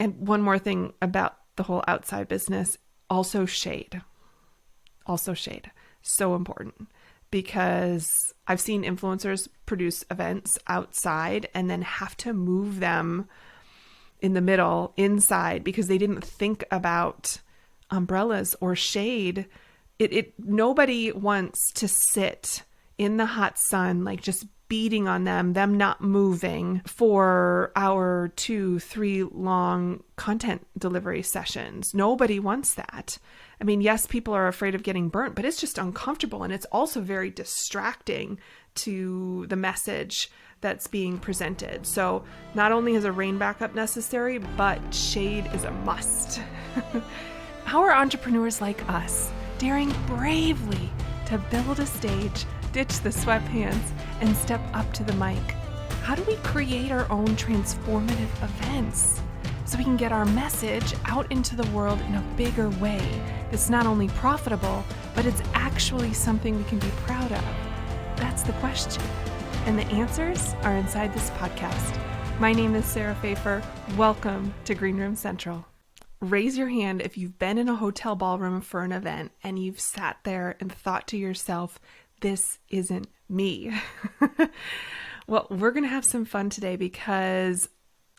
And one more thing about the whole outside business, also shade. Also shade. So important, because I've seen influencers produce events outside and then have to move them in the middle inside because they didn't think about umbrellas or shade. Nobody wants to sit in the hot sun, like just beating on them not moving for hour, 2, 3 long content delivery sessions. Nobody wants that. I mean, yes, people are afraid of getting burnt, but it's just uncomfortable. And it's also very distracting to the message that's being presented. So not only is a rain backup necessary, but shade is a must. How are entrepreneurs like us daring bravely to build a stage, ditch the sweatpants, and step up to the mic? How do we create our own transformative events so we can get our message out into the world in a bigger way that's not only profitable, but it's actually something we can be proud of? That's the question. And the answers are inside this podcast. My name is Sarah Pfeiffer. Welcome to Green Room Central. Raise your hand if you've been in a hotel ballroom for an event and you've sat there and thought to yourself, this isn't me. Well, we're going to have some fun today because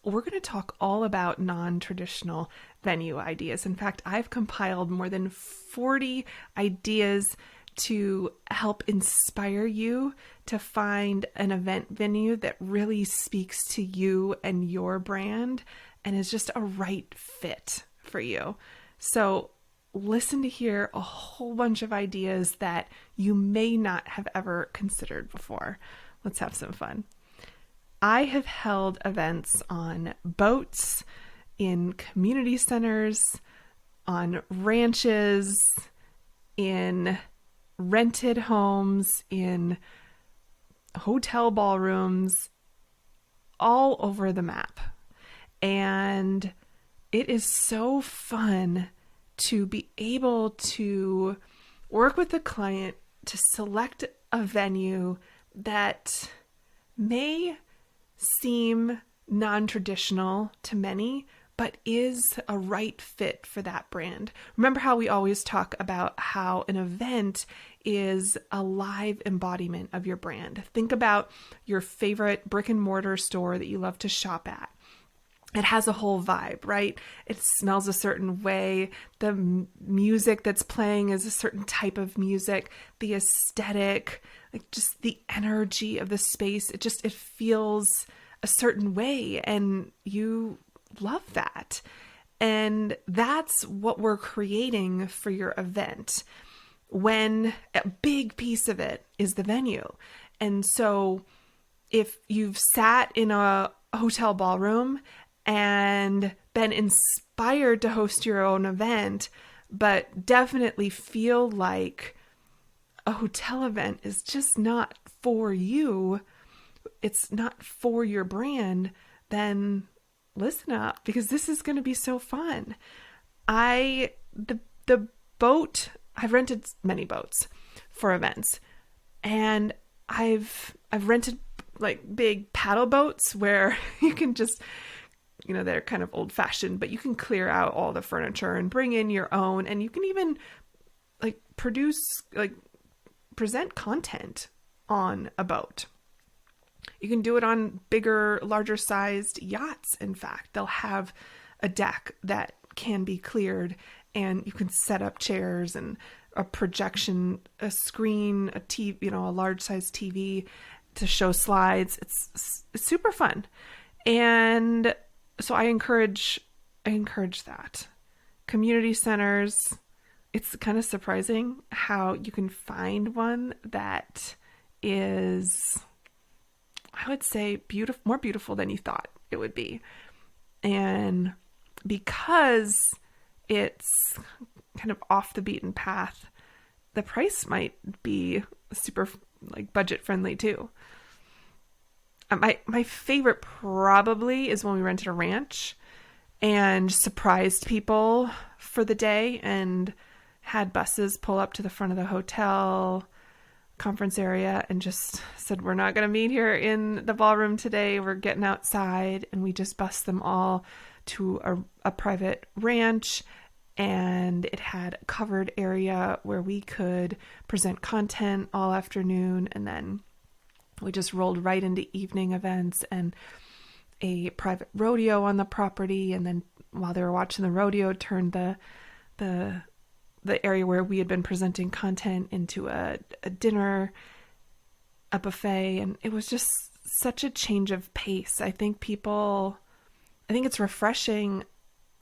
we're going to talk all about non-traditional venue ideas. In fact, I've compiled more than 40 ideas to help inspire you to find an event venue that really speaks to you and your brand and is just a right fit for you. So listen to hear a whole bunch of ideas that you may not have ever considered before. Let's have some fun. I have held events on boats, in community centers, on ranches, in rented homes, in hotel ballrooms, all over the map. And it is so fun to be able to work with the client to select a venue that may seem non-traditional to many, but is a right fit for that brand. Remember how we always talk about how an event is a live embodiment of your brand. Think about your favorite brick and mortar store that you love to shop at. It has a whole vibe, right? It smells a certain way. The music that's playing is a certain type of music. The aesthetic, like just the energy of the space, it feels a certain way, and you love that. And that's what we're creating for your event, when a big piece of it is the venue. And so if you've sat in a hotel ballroom and been inspired to host your own event, but definitely feel like a hotel event is just not for you, it's not for your brand, then listen up, because this is going to be so fun. The boat, I've rented many boats for events, and I've rented like big paddle boats where you can just, they're kind of old fashioned, but you can clear out all the furniture and bring in your own, and you can even present content on a boat. You can do it on bigger, larger sized yachts. In fact, they'll have a deck that can be cleared, and you can set up chairs and a projection, a screen, a TV, a large size TV to show slides. It's super fun. And so I encourage that. Community centers, it's kind of surprising how you can find one that is, I would say, more beautiful than you thought it would be. And because it's kind of off the beaten path, the price might be super budget friendly too. My favorite probably is when we rented a ranch and surprised people for the day and had buses pull up to the front of the hotel conference area and just said, we're not going to meet here in the ballroom today. We're getting outside, and we just bus them all to a private ranch, and it had a covered area where we could present content all afternoon, and then we just rolled right into evening events and a private rodeo on the property. And then while they were watching the rodeo, turned the area where we had been presenting content into a dinner, a buffet, and it was just such a change of pace. I think it's refreshing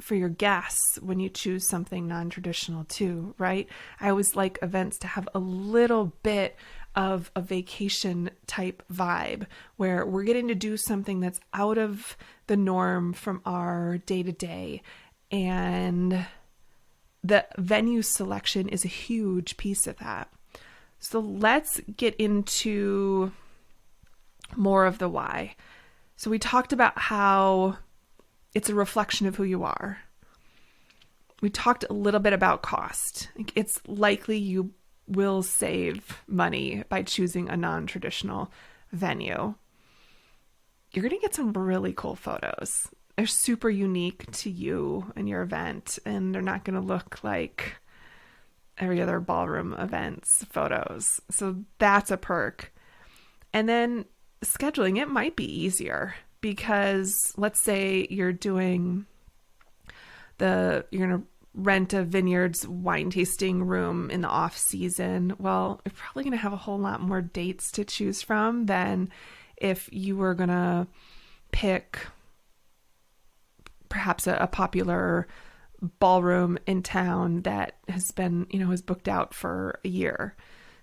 for your guests when you choose something non-traditional too, right? I always like events to have a little bit of a vacation type vibe where we're getting to do something that's out of the norm from our day-to-day. And the venue selection is a huge piece of that. So let's get into more of the why. So we talked about how it's a reflection of who you are. We talked a little bit about cost. It's likely you will save money by choosing a non-traditional venue. You're going to get some really cool photos. They're super unique to you and your event, and they're not going to look like every other ballroom event's photos. So that's a perk. And then scheduling, it might be easier because let's say you're going to rent a vineyard's wine tasting room in the off season. Well, you're probably going to have a whole lot more dates to choose from than if you were going to pick perhaps a popular ballroom in town that has been, has booked out for a year.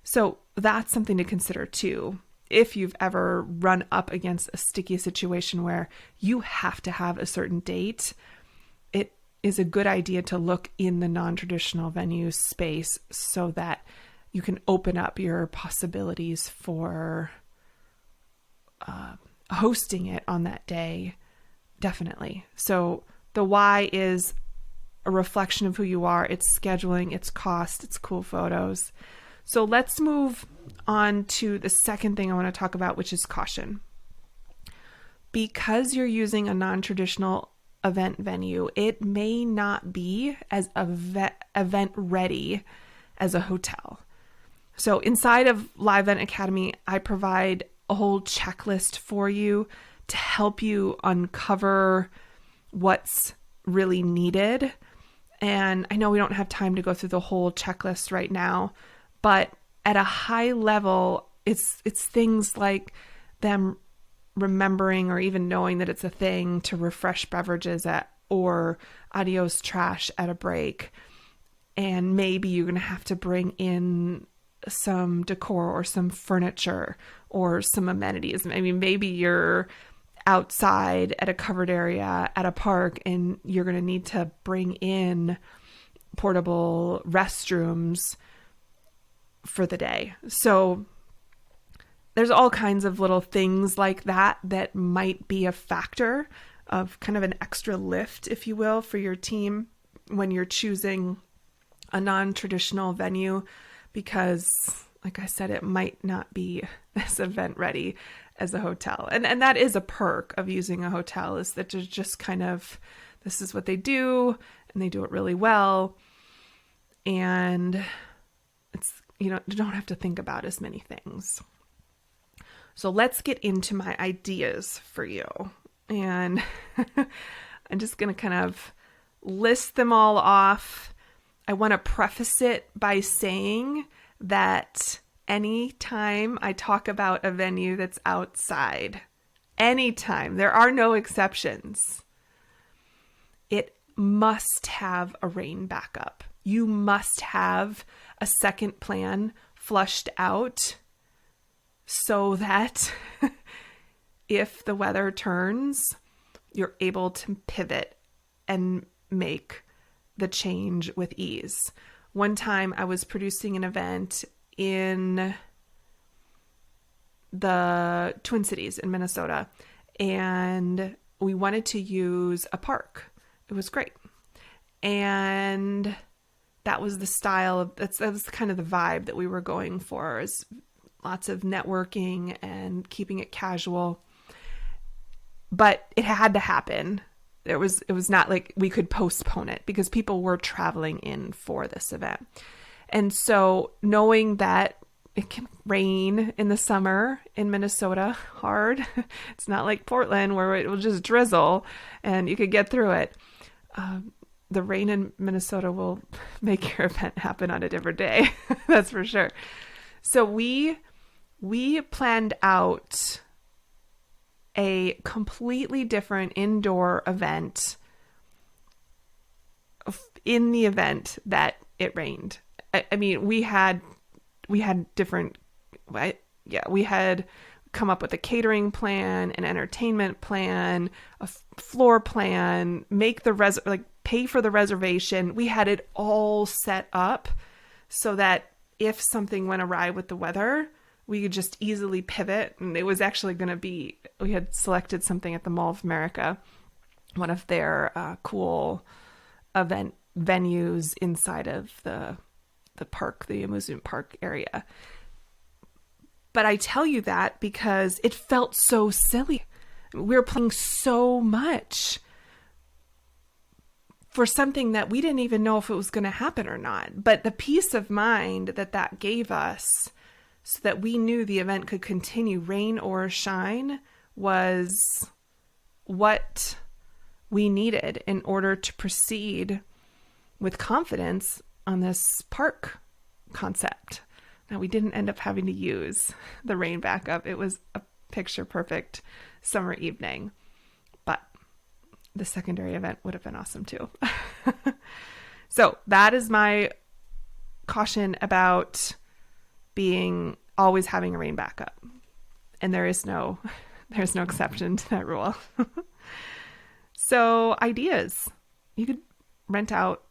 So that's something to consider too. If you've ever run up against a sticky situation where you have to have a certain date, it is a good idea to look in the non-traditional venue space so that you can open up your possibilities for hosting it on that day. Definitely. So the why is a reflection of who you are. It's scheduling, it's cost, it's cool photos. So let's move on to the second thing I want to talk about, which is caution. Because you're using a non-traditional event venue, it may not be as event ready as a hotel. So inside of Live Event Academy, I provide a whole checklist for you to help you uncover what's really needed. And I know we don't have time to go through the whole checklist right now, but at a high level, it's things like them remembering or even knowing that it's a thing to refresh beverages or adios trash at a break. And maybe you're going to have to bring in some decor or some furniture or some amenities. I mean, maybe you're outside at a covered area at a park and you're going to need to bring in portable restrooms for the day. So there's all kinds of little things like that might be a factor of kind of an extra lift, if you will, for your team when you're choosing a non-traditional venue, because like I said, it might not be as event ready as a hotel. And that is a perk of using a hotel, is that there's just kind of, this is what they do and they do it really well. And it's, you don't have to think about as many things. So let's get into my ideas for you. And I'm just going to kind of list them all off. I want to preface it by saying that anytime I talk about a venue that's outside, anytime, there are no exceptions, it must have a rain backup. You must have a second plan flushed out so that if the weather turns, you're able to pivot and make the change with ease. One time I was producing an event in the Twin Cities in Minnesota, and we wanted to use a park. It was great. And that was the style that was kind of the vibe that we were going for, is lots of networking and keeping it casual. But it had to happen. it was not like we could postpone it because people were traveling in for this event. And so knowing that it can rain in the summer in Minnesota hard, it's not like Portland where it will just drizzle and you could get through it. The rain in Minnesota will make your event happen on a different day. That's for sure. So we planned out a completely different indoor event in the event that it rained. I mean, we had different, we had come up with a catering plan, an entertainment plan, a floor plan, pay for the reservation. We had it all set up so that if something went awry with the weather, we could just easily pivot. And it was actually going to be, we had selected something at the Mall of America, one of their cool event venues inside of the park, the amusement park area. But I tell you that because it felt so silly. We were playing so much for something that we didn't even know if it was going to happen or not. But the peace of mind that gave us so that we knew the event could continue, rain or shine, was what we needed in order to proceed with confidence on this park concept. Now, we didn't end up having to use the rain backup. It was a picture perfect summer evening, but the secondary event would have been awesome too. So that is my caution about always having a rain backup. And there's no exception to that rule. So ideas, you could rent out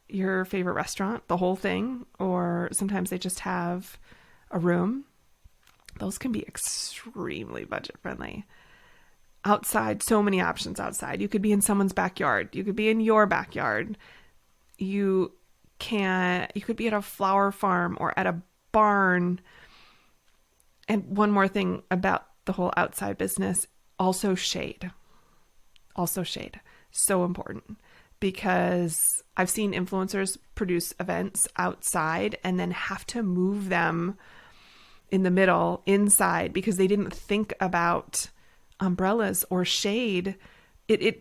your favorite restaurant, the whole thing, or sometimes they just have a room. Those can be extremely budget friendly. Outside, so many options outside. You could be in someone's backyard. You could be in your backyard. You could be at a flower farm or at a barn. And one more thing about the whole outside business, also shade. Also shade. So important. Because I've seen influencers produce events outside and then have to move them in the middle inside because they didn't think about umbrellas or shade.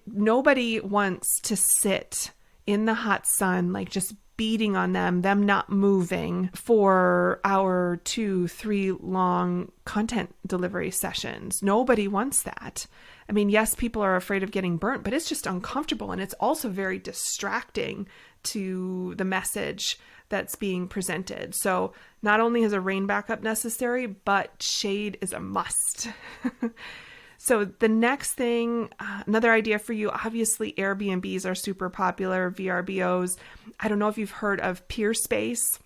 Nobody wants to sit in the hot sun, like just beating on them not moving for hour 2-3 long content delivery sessions. Nobody wants that. I mean, yes, people are afraid of getting burnt, but it's just uncomfortable. And it's also very distracting to the message that's being presented. So not only is a rain backup necessary, but shade is a must. So the next thing, another idea for you, obviously Airbnbs are super popular, VRBOs. I don't know if you've heard of Peerspace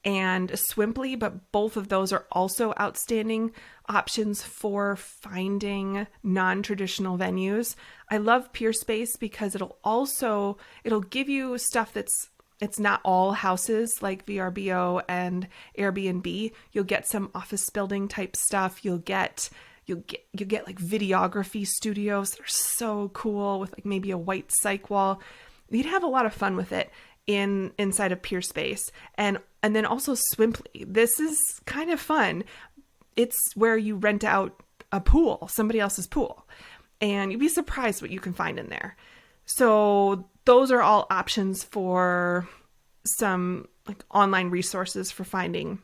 and Swimply, but both of those are also outstanding options for finding non-traditional venues. I love Peerspace because it'll give you stuff it's not all houses like VRBO and Airbnb. You'll get some office building type stuff. You'll get like videography studios that are so cool with like maybe a white cyc wall. You'd have a lot of fun with it inside of Peerspace. And then also Swimply. This is kind of fun. It's where you rent out a pool, somebody else's pool, and you'd be surprised what you can find in there. So those are all options for some like online resources for finding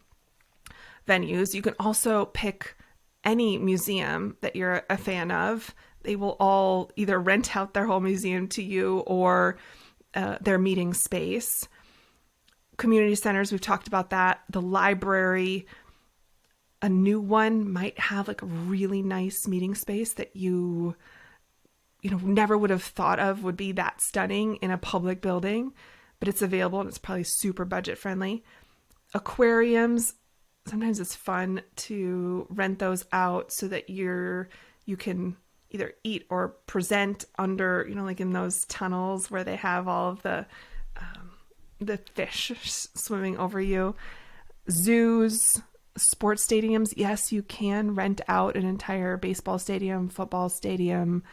venues. You can also pick any museum that you're a fan of. They will all either rent out their whole museum to you or their meeting space. Community centers, we've talked about that. The library, a new one might have like a really nice meeting space that you never would have thought of would be that stunning in a public building, but it's available and it's probably super budget friendly. Aquariums, sometimes it's fun to rent those out so that you can either eat or present under, like in those tunnels where they have all of the fish swimming over you. Zoos, sports stadiums. Yes, you can rent out an entire baseball stadium, football stadium,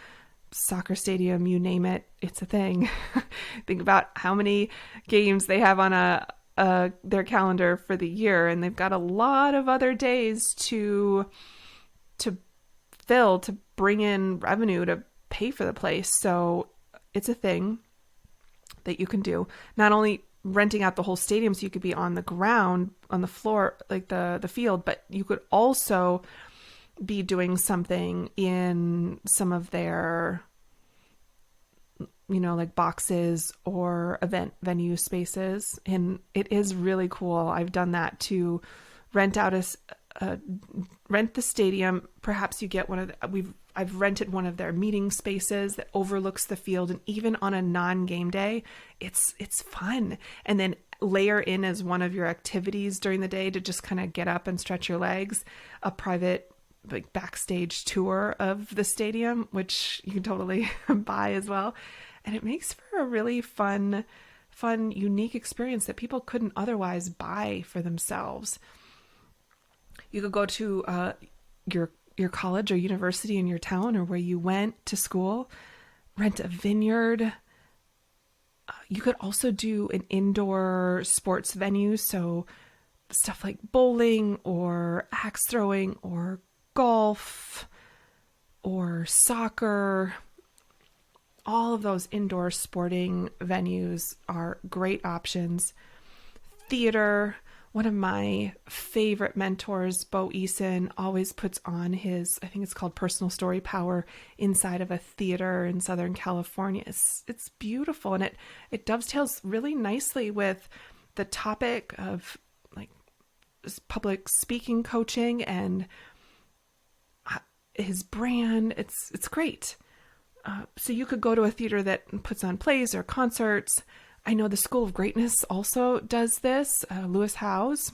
soccer stadium, you name it, it's a thing. Think about how many games they have on their calendar for the year, and they've got a lot of other days to fill, to bring in revenue to pay for the place. So it's a thing that you can do. Not only renting out the whole stadium so you could be on the ground, on the floor, like the field, but you could also be doing something in some of their, like boxes or event venue spaces. And it is really cool. I've done that to rent out rent the stadium. Perhaps you get I've rented one of their meeting spaces that overlooks the field, and even on a non-game day, it's fun. And then layer in as one of your activities during the day to just kind of get up and stretch your legs, a private like backstage tour of the stadium, which you can totally buy as well. And it makes for a really fun, unique experience that people couldn't otherwise buy for themselves. You could go to your college or university in your town or where you went to school, rent a vineyard. You could also do an indoor sports venue. So stuff like bowling or axe throwing or golf or soccer. All of those indoor sporting venues are great options. Theater. One of my favorite mentors, Bo Eason, always puts on his, I think it's called Personal Story Power, inside of a theater in Southern California. It's beautiful, and it dovetails really nicely with the topic of like public speaking coaching and his brand. It's great. So you could go to a theater that puts on plays or concerts. I know the School of Greatness also does this, Lewis Howes.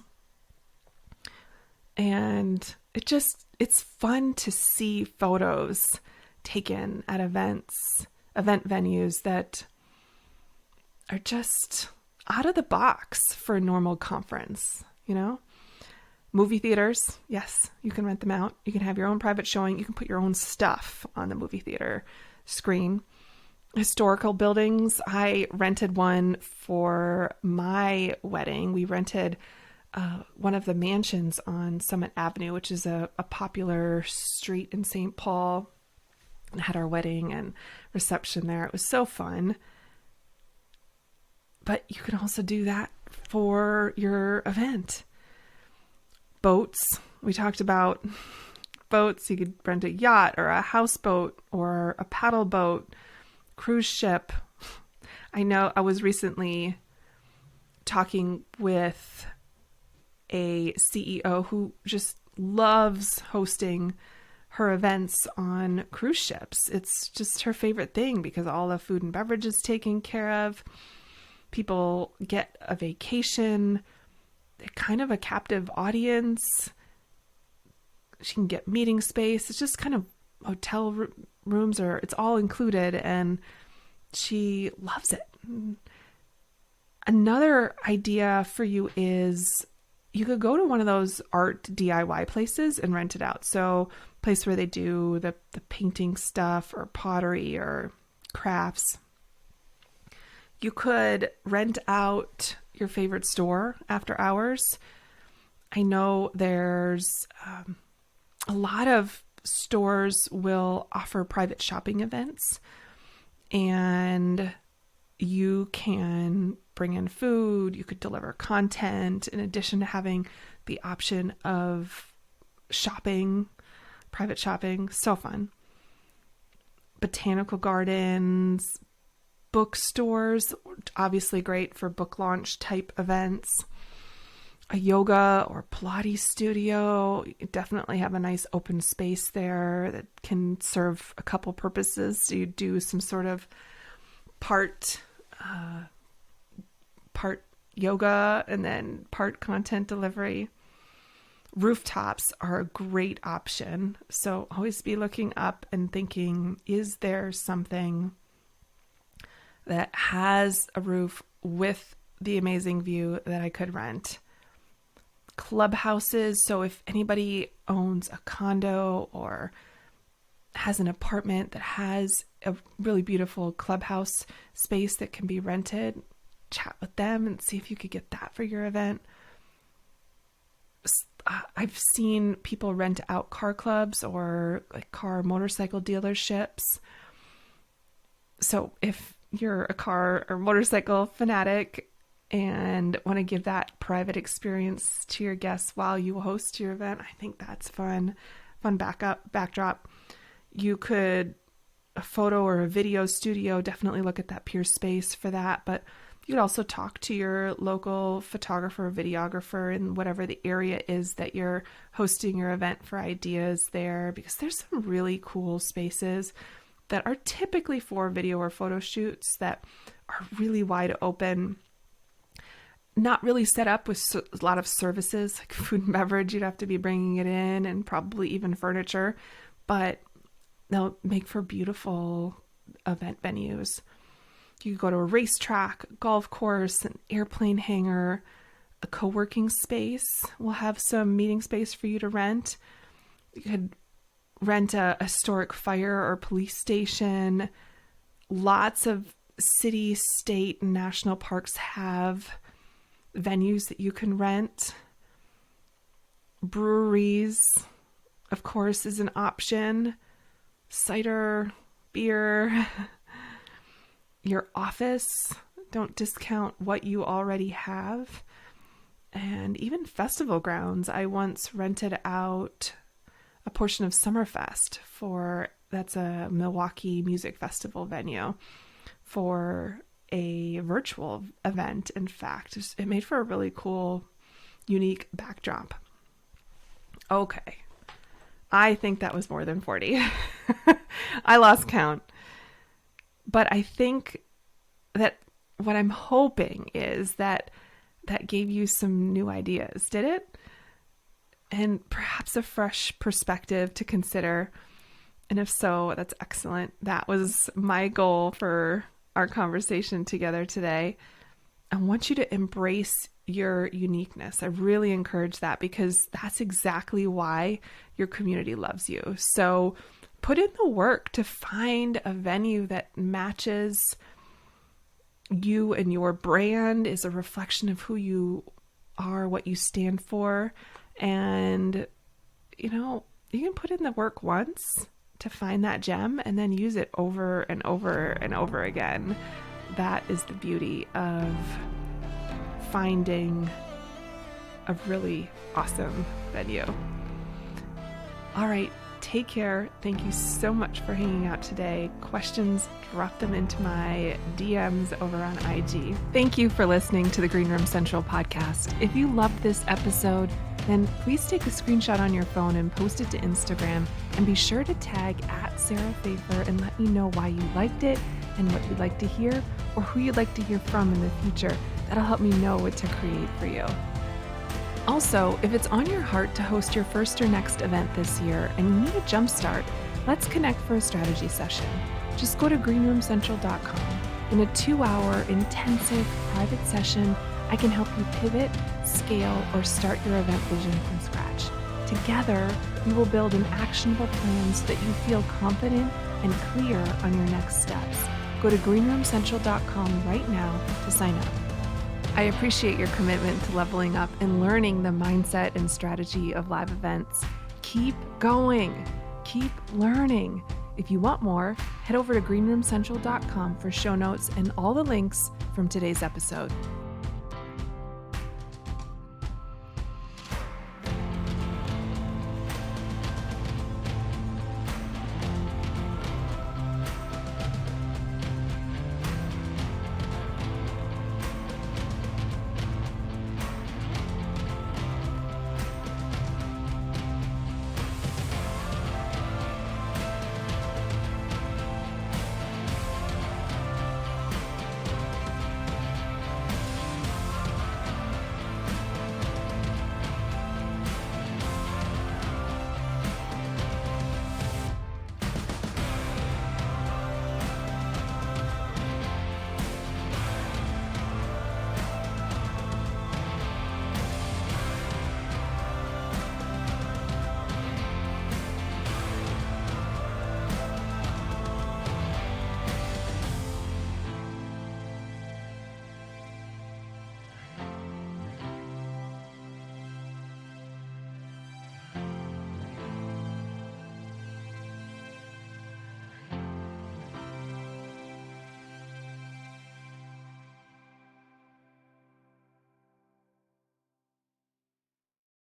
And it's fun to see photos taken at event venues that are just out of the box for a normal conference, Movie theaters, yes, you can rent them out. You can have your own private showing. You can put your own stuff on the movie theater screen. Historical buildings. I rented one for my wedding. We rented one of the mansions on Summit Avenue, which is a popular street in St. Paul, and had our wedding and reception there. It was so fun. But you can also do that for your event. Boats. We talked about boats. You could rent a yacht or a houseboat or a paddle boat. Cruise ship. I know I was recently talking with a CEO who just loves hosting her events on cruise ships. It's just her favorite thing because all the food and beverage is taken care of. People get a vacation. They're kind of a captive audience. She can get meeting space. It's just kind of hotel rooms, or it's all included, and she loves it. Another idea for you is you could go to one of those art DIY places and rent it out. So place where they do the painting stuff or pottery or crafts. You could rent out your favorite store after hours. I know there's a lot of stores will offer private shopping events, and you can bring in food. You could deliver content in addition to having the option of shopping, private shopping. So fun. Botanical gardens, bookstores, obviously great for book launch type events. A yoga or Pilates studio, you definitely have a nice open space there that can serve a couple purposes. So you do some sort of part yoga and then part content delivery. Rooftops are a great option. So always be looking up and thinking, is there something that has a roof with the amazing view that I could rent? Clubhouses. So if anybody owns a condo or has an apartment that has a really beautiful clubhouse space that can be rented, chat with them and see if you could get that for your event. I've seen people rent out car clubs or like car motorcycle dealerships. So if you're a car or motorcycle fanatic and want to give that private experience to your guests while you host your event, I think that's fun backdrop. You could, a photo or a video studio, definitely look at that Peer Space for that. But you could also talk to your local photographer or videographer in whatever the area is that you're hosting your event for ideas there, because there's some really cool spaces that are typically for video or photo shoots that are really wide open, not really set up with a lot of services like food and beverage. You'd have to be bringing it in, and probably even furniture, but they'll make for beautiful event venues. You could go to a racetrack, golf course, an airplane hangar, a co-working space. We'll have some meeting space for you to rent. You could rent a historic fire or police station. Lots of city, state, and national parks have venues that you can rent. Breweries, of course, is an option. Cider, beer. Your office, don't discount what you already have. And even festival grounds. I once rented out a portion of Summerfest that's a Milwaukee music festival venue, for a virtual event. In fact, it made for a really cool, unique backdrop. Okay. I think that was more than 40. I lost count. But I think that what I'm hoping is that gave you some new ideas, did it? And perhaps a fresh perspective to consider. And if so, that's excellent. That was my goal for our conversation together today. I want you to embrace your uniqueness. I really encourage that, because that's exactly why your community loves you. So put in the work to find a venue that matches you and your brand, is a reflection of who you are, what you stand for. And, you can put in the work once to find that gem and then use it over and over and over again. That is the beauty of finding a really awesome venue. All right. Take care. Thank you so much for hanging out today. Questions, drop them into my DMs over on IG. Thank you for listening to the Green Room Central podcast. If you loved this episode, then please take a screenshot on your phone and post it to Instagram, and be sure to tag @SarahPfeiffer and let me know why you liked it and what you'd like to hear, or who you'd like to hear from in the future. That'll help me know what to create for you. Also, if it's on your heart to host your first or next event this year and you need a jump start, let's connect for a strategy session. Just go to greenroomcentral.com. In a 2-hour intensive private session, I can help you pivot, scale, or start your event vision from scratch. Together, we will build an actionable plan so that you feel confident and clear on your next steps. Go to greenroomcentral.com right now to sign up. I appreciate your commitment to leveling up and learning the mindset and strategy of live events. Keep going. Keep learning. If you want more, head over to greenroomcentral.com for show notes and all the links from today's episode.